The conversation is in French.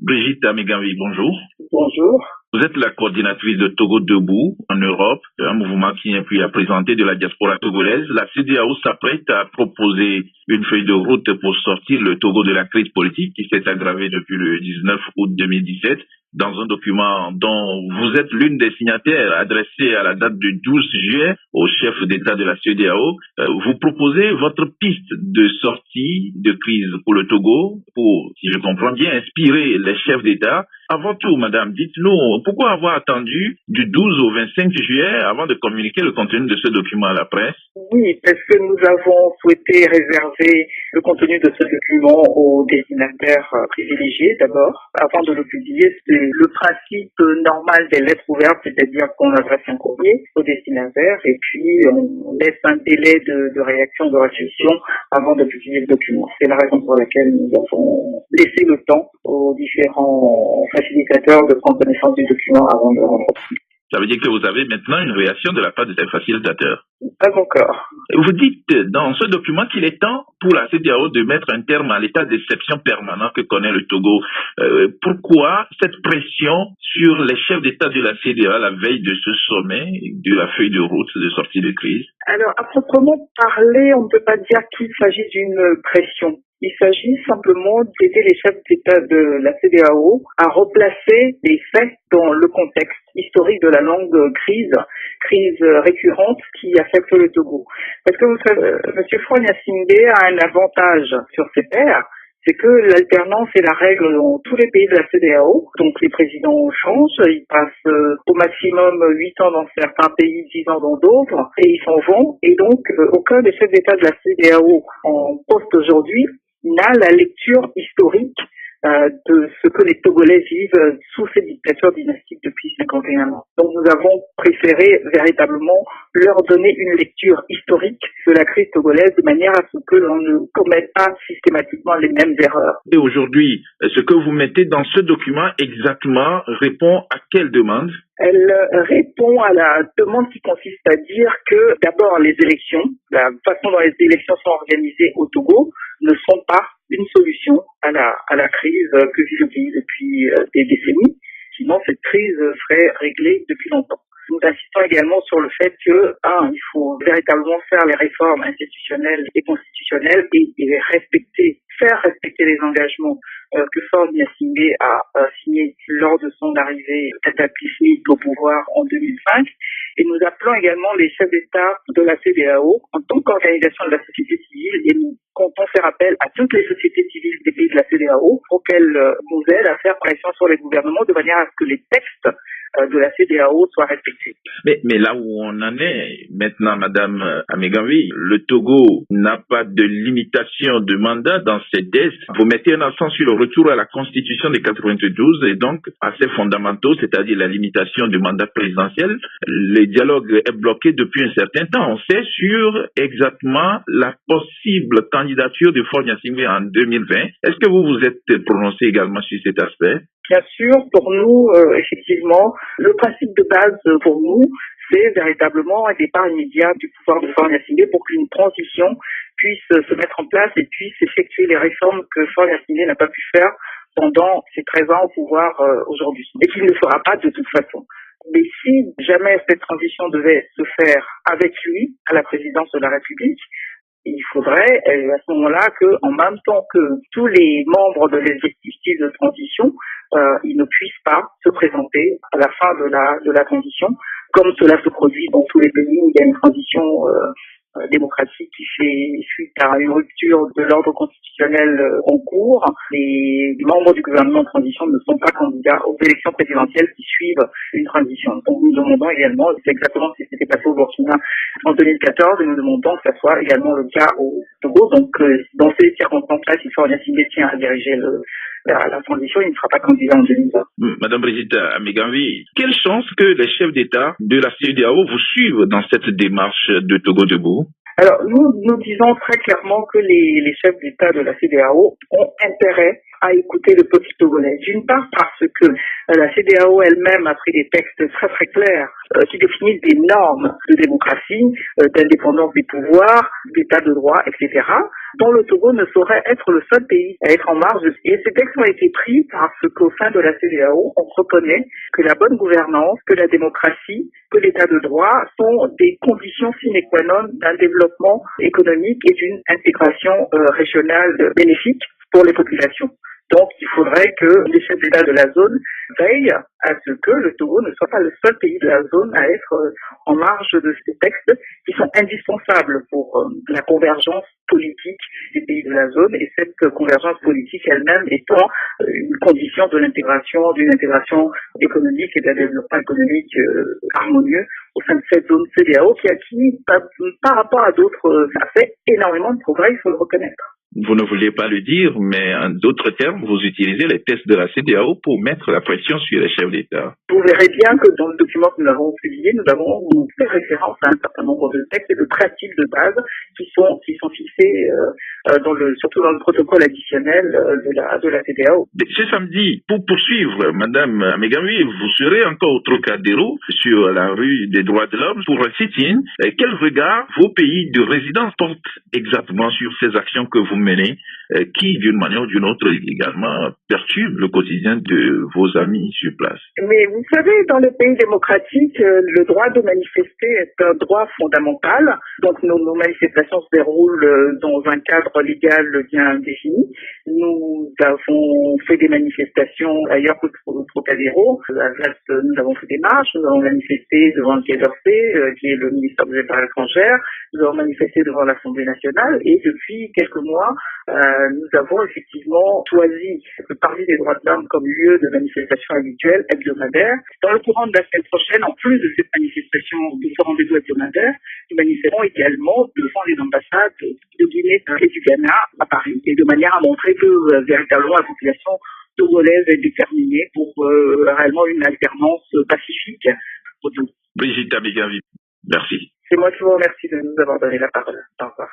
Brigitte Ameganvi, bonjour. Bonjour. Vous êtes la coordinatrice de Togo Debout en Europe, un mouvement qui inclut à présenter de la diaspora togolaise. La CEDEAO s'apprête à proposer une feuille de route pour sortir le Togo de la crise politique qui s'est aggravée depuis le 19 août 2017. Dans un document dont vous êtes l'une des signataires adressé à la date du 12 juillet au chef d'État de la CEDEAO, vous proposez votre piste de sortie de crise pour le Togo pour, si je comprends bien, inspirer les chefs d'État. Avant tout, madame, dites-nous, pourquoi avoir attendu du 12 au 25 juillet avant de communiquer le contenu de ce document à la presse? Oui, parce que nous avons souhaité réserver le contenu de ce document aux destinataires privilégiés d'abord, avant de le publier. C'est le principe normal des lettres ouvertes, c'est-à-dire qu'on adresse un courrier aux destinataires et puis on laisse un délai de réaction, de réflexion avant de publier le document. C'est la raison pour laquelle nous avons laissé le temps aux différents facilitateurs de prendre connaissance du document avant de le rendre. Ça veut dire que vous avez maintenant une réaction de la part de ces facilitateurs. Pas encore. Vous dites dans ce document qu'il est temps pour la CEDEAO de mettre un terme à l'état d'exception permanent que connaît le Togo. Pourquoi cette pression sur les chefs d'État de la CEDEAO à la veille de ce sommet, de la feuille de route de sortie de crise? Alors, à proprement parler, on ne peut pas dire qu'il s'agit d'une pression. Il s'agit simplement d'aider les chefs d'État de la CEDEAO à replacer les faits dans le contexte historique de la longue crise récurrente qui affecte le Togo. Parce que vous savez, M. Faure-Gnassingbé a un avantage sur ses pairs, c'est que l'alternance est la règle dans tous les pays de la CEDEAO. Donc les présidents changent, ils passent au maximum 8 ans dans certains pays, 10 ans dans d'autres, et ils s'en vont. Et donc aucun des chefs d'État de la CEDEAO en poste aujourd'hui n'a la lecture historique de ce que les Togolais vivent sous cette dictature dynastique depuis 51 ans. Donc nous avons préféré véritablement leur donner une lecture historique de la crise togolaise de manière à ce que l'on ne commette pas systématiquement les mêmes erreurs. Et aujourd'hui, ce que vous mettez dans ce document exactement répond à quelle demande? Elle répond à la demande qui consiste à dire que d'abord les élections, la façon dont les élections sont organisées au Togo ne sont pas une solution à la crise que vit le pays depuis des décennies. Sinon, cette crise serait réglée depuis longtemps. Nous insistons également sur le fait que, il faut véritablement faire les réformes institutionnelles et constitutionnelles et faire respecter les engagements que Faure-Gnassingbé a signés lors de son arrivée cataclysmique au pouvoir en 2005. Et nous appelons également les chefs d'État de la CEDEAO en tant qu'organisation de la société civile et nous comptons faire appel à toutes les sociétés civiles des pays de la CEDEAO pour qu'elles nous aident à faire pression sur les gouvernements de manière à ce que les textes de la CEDEAO soient respectés. Mais là où on en est maintenant, madame Ameganvi, le Togo n'a pas de limitation de mandat dans ses tests. Vous mettez un accent sur le retour à la constitution de 92 et donc à ses fondamentaux, c'est-à-dire la limitation du mandat présidentiel. Le dialogue est bloqué depuis un certain temps. On sait sur exactement la possible candidature de Faure-Gnassingbé en 2020. Est-ce que vous vous êtes prononcé également sur cet aspect? Bien sûr, pour nous, effectivement, le principe de base pour nous, c'est véritablement un départ immédiat du pouvoir de Faure-Gnassingbé pour qu'une transition puisse se mettre en place et puisse effectuer les réformes que Faure-Gnassingbé n'a pas pu faire pendant ses 13 ans au pouvoir aujourd'hui, et qu'il ne fera pas de toute façon. Mais si jamais cette transition devait se faire avec lui à la présidence de la République, il faudrait à ce moment-là que, en même temps que tous les membres de l'exécutif de transition, ils ne puissent pas se présenter à la fin de la transition, comme cela se produit dans tous les pays où il y a une transition démocratique qui fait suite à une rupture de l'ordre constitutionnel en cours. Les membres du gouvernement de transition ne sont pas candidats aux élections présidentielles qui suivent une transition. Donc nous demandons également, c'est exactement ce qui s'était passé au Burkina en 2014, et nous demandons que ça soit également le cas au Togo. Donc dans ces circonstances-là, si Faure-Gnassingbé tient à diriger la transition, il ne sera pas candidat en 2020. Madame Brigitte Ameganvi, quelle chance que les chefs d'État de la CEDEAO vous suivent dans cette démarche de Togo Debout? Alors, nous disons très clairement que les chefs d'État de la CEDEAO ont intérêt à écouter le peuple togolais. D'une part parce que La CEDEAO elle-même a pris des textes très très clairs qui définissent des normes de démocratie, d'indépendance des pouvoirs, d'état de droit, etc., dont le Togo ne saurait être le seul pays à être en marge. Et ces textes ont été pris parce qu'au sein de la CEDEAO, on reconnaît que la bonne gouvernance, que la démocratie, que l'état de droit sont des conditions sine qua non d'un développement économique et d'une intégration régionale bénéfique pour les populations. Donc, il faudrait que les chefs d'État de la zone veillent à ce que le Togo ne soit pas le seul pays de la zone à être en marge de ces textes qui sont indispensables pour la convergence politique des pays de la zone, et cette convergence politique elle-même étant une condition de l'intégration, d'une intégration économique et d'un développement économique harmonieux au sein de cette zone CEDEAO qui a acquis, par rapport à d'autres, a fait énormément de progrès, il faut le reconnaître. Vous ne vouliez pas le dire, mais en d'autres termes, vous utilisez les tests de la CEDEAO pour mettre la pression sur les chefs d'État. Vous verrez bien que dans le document que nous avons publié, nous avons fait référence à un certain nombre de textes et de principes de base qui sont fixés surtout dans le protocole additionnel de la CEDEAO. Ce samedi, pour poursuivre, Madame Amegawi, vous serez encore au Trocadéro, sur la rue des droits de l'homme, pour un sit-in. Quel regard vos pays de résidence portent exactement sur ces actions que vous menez, qui, d'une manière ou d'une autre, également perturbent le quotidien de vos amis sur place? Mais vous savez, dans les pays démocratiques, le droit de manifester est un droit fondamental. Donc nos manifestations se déroulent dans un cadre légal bien défini. Nous avons fait des manifestations ailleurs qu'au Trocadéro. Nous avons fait des marches, nous avons manifesté devant le Quai d'Orsay, qui est le ministère des Affaires étrangères. Nous avons manifesté devant l'Assemblée nationale, et depuis quelques mois, nous avons effectivement choisi le Parvis des droits de l'homme comme lieu de manifestation habituelle hebdomadaire. Dans le courant de la semaine prochaine, en plus de cette manifestation, de ce rendez-vous hebdomadaire, nous manifesterons également devant les ambassades de Guinée et du Ghana à Paris, et de manière à montrer que véritablement la population togolaise est déterminée pour réellement une alternance pacifique au Togo. Brigitte Amegawi, merci. C'est moi qui vous remercie de nous avoir donné la parole. Au revoir.